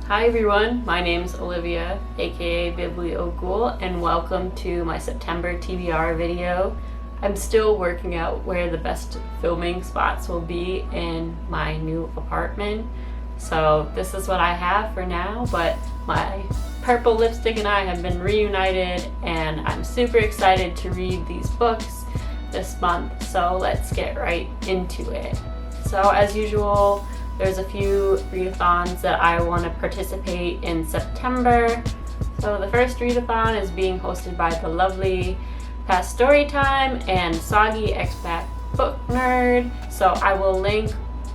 Hi everyone, my name's Olivia, aka Biblioghoul, and welcome to my September TBR video. I'm still working out where the best filming spots will be in my new apartment, so this is what I have for now, but my purple lipstick and I have been reunited and I'm super excited to read these books this month, so let's get right into it. So as usual, there's a few readathons that I want to participate in September. So the first readathon is being hosted by the lovely Past Storytime and Soggy Expat Book Nerd. So I will link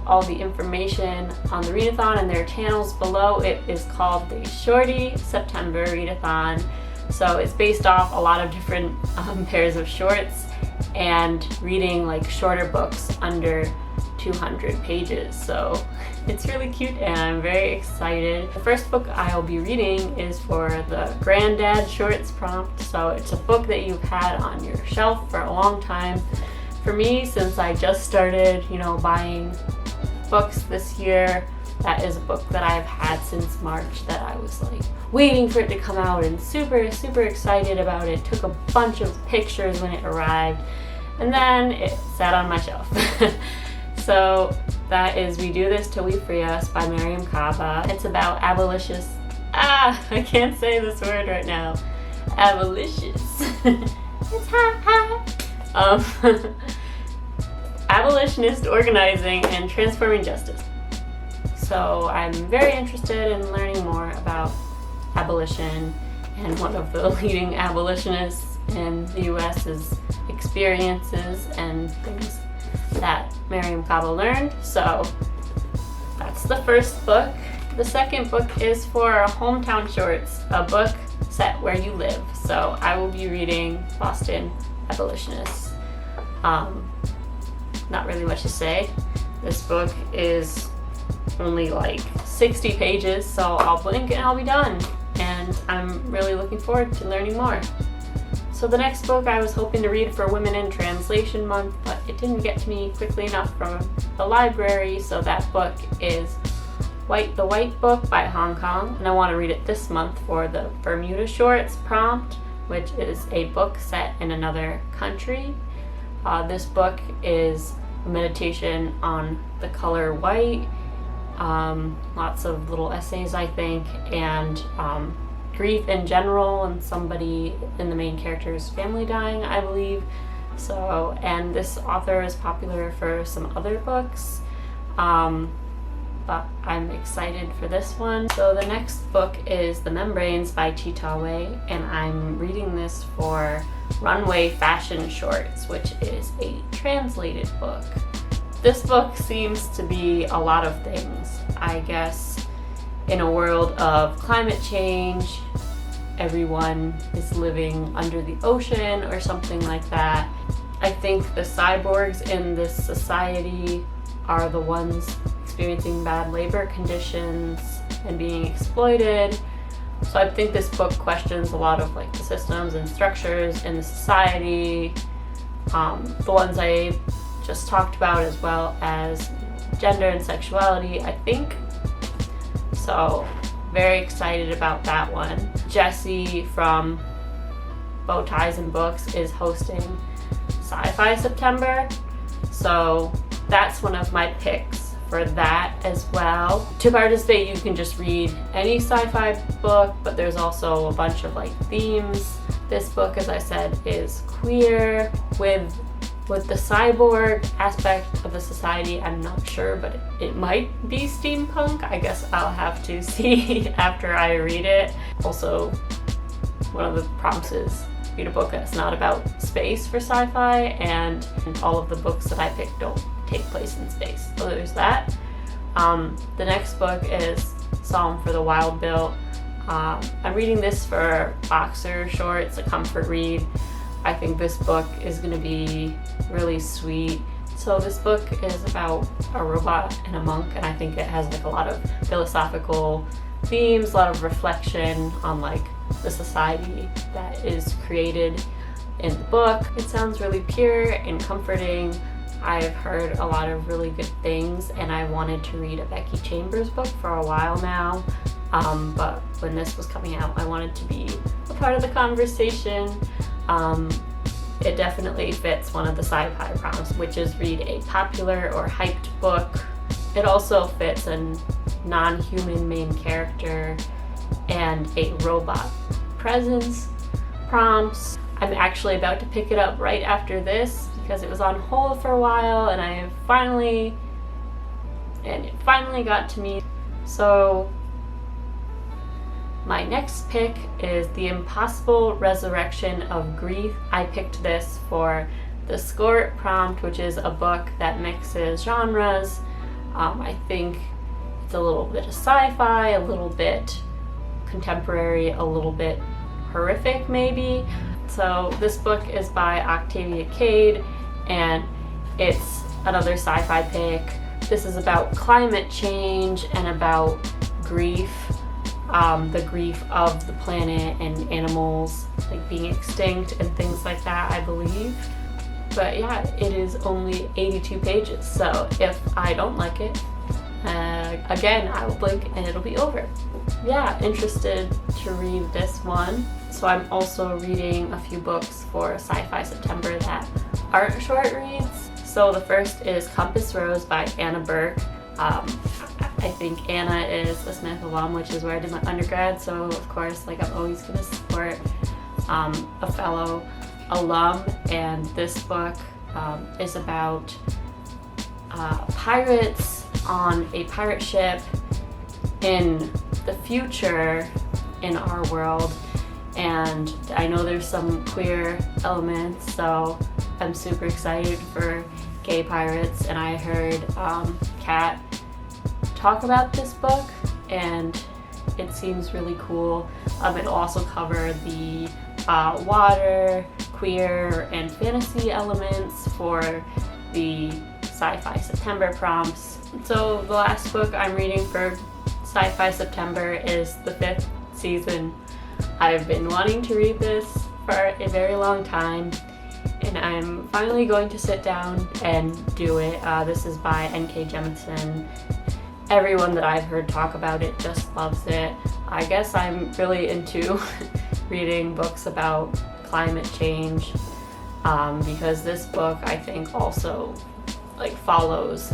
all the information on the readathon and their channels below. It is called the Shorty September Readathon. So it's based off a lot of different pairs of shorts and reading like shorter books under 200 pages, so it's really cute and I'm very excited. The first book I'll be reading is for the Granddad Shorts prompt, so it's a book that you've had on your shelf for a long time. For me, since I just started, buying books this year, that is a book that I've had since March that I was like waiting for it to come out and super excited about it. Took a bunch of pictures when it arrived and then it sat on my shelf. So that is We Do This Till We Free Us by Mariame Kaba. It's about abolitionists. I can't say this word right now. Abolitionists. It's hot. Abolitionist organizing and transforming justice. So I'm very interested in learning more about abolition, and one of the leading abolitionists in the U.S.'s experiences and things that Mariame Kaba learned. So that's the first book. The second book is for Hometown Shorts, a book set where you live. So I will be reading Boston Abolitionists. Not really much to say. This book is only like 60 pages, so I'll blink and I'll be done. And I'm really looking forward to learning more. So the next book I was hoping to read for Women in Translation Month, but it didn't get to me quickly enough from the library, so that book is The White Book by Hong Kong, and I want to read it this month for the Bermuda Shorts prompt, which is a book set in another country. This book is a meditation on the color white, lots of little essays I think, and grief in general and somebody in the main character's family dying, I believe. So, and this author is popular for some other books, but I'm excited for this one. So the next book is The Membranes by Chi Wei, and I'm reading this for Runway Fashion Shorts, which is a translated book. This book seems to be a lot of things, I guess. In a world of climate change, everyone is living under the ocean or something like that. I think the cyborgs in this society are the ones experiencing bad labor conditions and being exploited. So I think this book questions a lot of like the systems and structures in the society, the ones I just talked about, as well as gender and sexuality, I think. So very excited about that one. Jessie from Bow Ties and Books is hosting Sci-Fi September, so that's one of my picks for that as well. To participate, you can just read any sci-fi book, but there's also a bunch of like themes. This book, as I said, is queer with the cyborg aspect of the society. I'm not sure, but it might be steampunk. I guess I'll have to see after I read it. Also, one of the prompts is read a book that's not about space for sci-fi, and all of the books that I picked don't take place in space. So there's that. The next book is Psalm for the Wild Built. I'm reading this for Boxer Shorts, a comfort read. I think this book is going to be really sweet. So this book is about a robot and a monk, and I think it has like a lot of philosophical themes, a lot of reflection on like the society that is created in the book. It sounds really pure and comforting. I've heard a lot of really good things, and I wanted to read a Becky Chambers book for a while now. but when this was coming out, I wanted to be a part of the conversation. It definitely fits one of the sci-fi prompts, which is read a popular or hyped book. It also fits a non-human main character and a robot presence prompts. I'm actually about to pick it up right after this because it was on hold for a while, and it finally got to me. So my next pick is The Impossible Resurrection of Grief. I picked this for the Skort prompt, which is a book that mixes genres. I think it's a little bit of sci-fi, a little bit contemporary, a little bit horrific maybe. So this book is by Octavia Cade, and it's another sci-fi pick. This is about climate change and about grief. The grief of the planet and animals like being extinct and things like that, I believe. But yeah, it is only 82 pages, so if I don't like it, again, I will blink and it'll be over. Yeah, interested to read this one. So I'm also reading a few books for Sci-Fi September that aren't short reads. So the first is Compass Rose by Anna Burke. I think Anna is a Smith alum, which is where I did my undergrad, so of course, like, I'm always going to support a fellow alum, and this book is about pirates on a pirate ship in the future in our world, and I know there's some queer elements, so I'm super excited for gay pirates, and I heard Kat talk about this book, and it seems really cool. It'll also cover the water, queer, and fantasy elements for the Sci-Fi September prompts. So the last book I'm reading for Sci-Fi September is the 5th season. I've been wanting to read this for a very long time, and I'm finally going to sit down and do it. This is by N.K. Jemisin. Everyone that I've heard talk about it just loves it. I guess I'm really into reading books about climate change because this book, I think, also like follows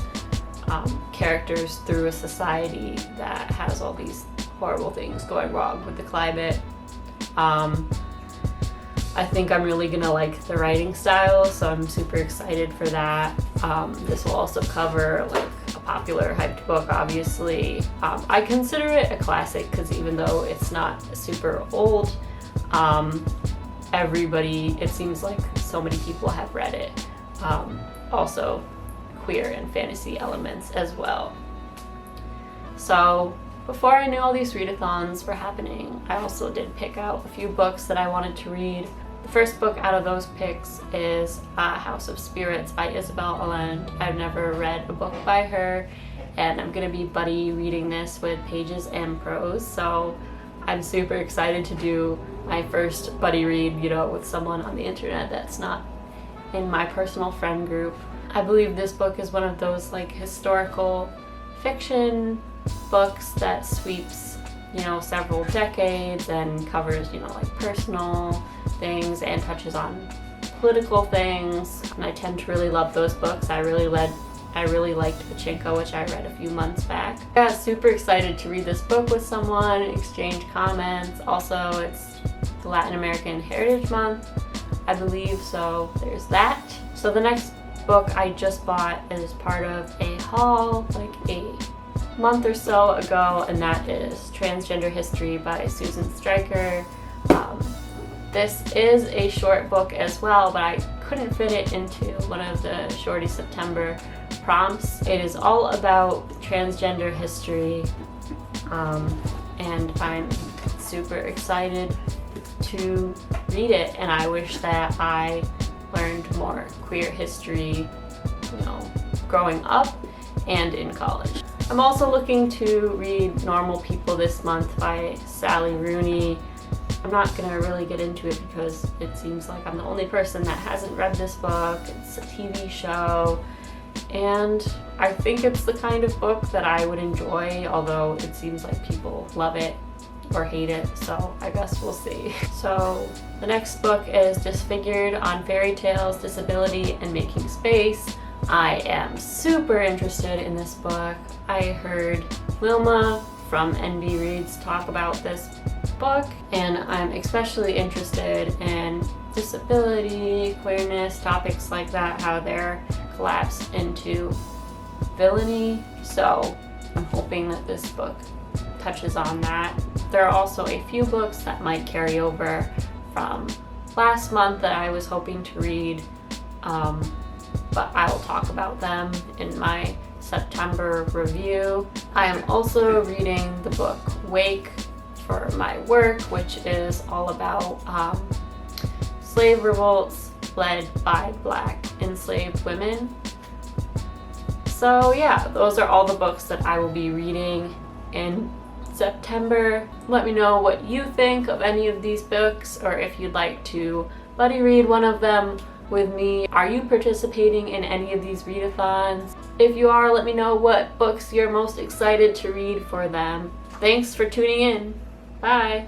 characters through a society that has all these horrible things going wrong with the climate. I think I'm really gonna like the writing style, so I'm super excited for that. This will also cover like a popular hyped book, obviously. I consider it a classic because even though it's not super old, it seems like so many people have read it. Also queer and fantasy elements as well. So before I knew all these readathons were happening, I also did pick out a few books that I wanted to read. The first book out of those picks is House of Spirits by Isabel Allende. I've never read a book by her, and I'm going to be buddy reading this with pages and prose, so I'm super excited to do my first buddy read, with someone on the internet that's not in my personal friend group. I believe this book is one of those like historical fiction books that sweeps, several decades and covers, like personal things and touches on political things. And I tend to really love those books. I really liked Pachinko, which I read a few months back. I got super excited to read this book with someone, exchange comments. Also, it's the Latin American Heritage Month, I believe, so there's that. So the next book I just bought is part of a haul like a month or so ago, and that is Transgender History by Susan Stryker. This is a short book as well, but I couldn't fit it into one of the Shorty September prompts. It is all about transgender history, and I'm super excited to read it, and I wish that I learned more queer history, growing up and in college. I'm also looking to read Normal People this month by Sally Rooney. I'm not going to really get into it because it seems like I'm the only person that hasn't read this book. It's a TV show, and I think it's the kind of book that I would enjoy, although it seems like people love it or hate it, so I guess we'll see. So the next book is Disfigured on Fairy Tales, Disability, and Making Space. I am super interested in this book. I heard Wilma from NB Reads talk about this book, and I'm especially interested in disability, queerness, topics like that, how they're collapsed into villainy. So I'm hoping that this book touches on that. There are also a few books that might carry over from last month that I was hoping to read, but I will talk about them in my September review. I am also reading the book Wake for my work, which is all about slave revolts led by Black enslaved women. So yeah, those are all the books that I will be reading in September. Let me know what you think of any of these books, or if you'd like to buddy read one of them with me. Are you participating in any of these readathons? If you are, let me know what books you're most excited to read for them. Thanks for tuning in. Bye!